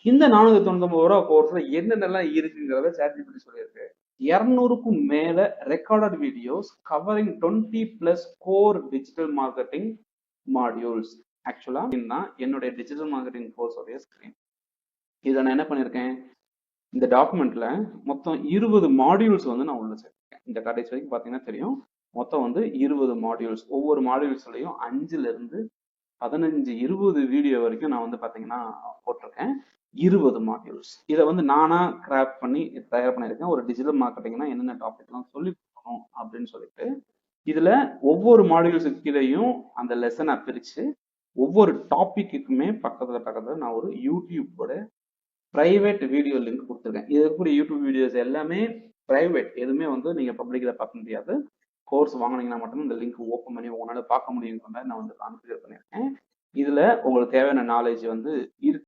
இந்த 499 ரூபா கோர்ஸ்ல என்னென்னலாம் இருக்குங்கிறத ChatGPT சொல்லியிருக்கு. 200க்கும் மேல recorded videos covering 20 plus core digital marketing modules. ஆக்சுவலா இதுதான் என்னுடைய டிஜிட்டல் மார்க்கெட்டிங் கோர்ஸோடைய ஸ்கிரீன். இதை நான் என்ன பண்ணியிருக்கேன், இந்த டாக்குமெண்ட்ல மொத்தம் 20 மாடியூல்ஸ் வந்து நான் உள்ள சேர்த்திருக்கேன். இந்த கடைசி வரைக்கும் பார்த்தீங்கன்னா தெரியும், மொத்தம் வந்து 20 மாடியூல்ஸ். ஒவ்வொரு மாடியூல்ஸ்லையும் 5ல இருந்து 15 20 வீடியோ வரைக்கும் நான் வந்து பார்த்தீங்கன்னா போட்டிருக்கேன். 20 மாடியூல்ஸ். இதை வந்து நானா கிராப் பண்ணி தயார் பண்ணியிருக்கேன். ஒரு டிஜிட்டல் மார்க்கெட்டிங்னா என்னென்ன டாபிக்லாம் சொல்லி கொடுக்கணும் அப்படின்னு சொல்லிட்டு இதுல ஒவ்வொரு மாடியூல்ஸுக்கு கீழேயும் அந்த லெசனை பிரிச்சு ஒவ்வொரு டாபிக்குமே பக்கத்துல நான் ஒரு யூடியூபோட பிரைவேட் வீடியோ லிங்க் கொடுத்துருக்கேன். இது இருக்கக்கூடிய யூடியூப் வீடியோஸ் எல்லாமே பிரைவேட், எதுவுமே வந்து நீங்க பப்ளிக்ல பார்க்க முடியாது. கோர்ஸ் வாங்கினீங்கன்னா மட்டும் இந்த லிங்க் ஓப்பன் பண்ணி உங்களால பார்க்க முடியுங்கிற மாதிரி நான் வந்து கான்ஃபிகர் பண்ணியிருக்கேன். இதுல உங்களுக்கு தேவையான நாலேஜ் வந்து இருக்கு.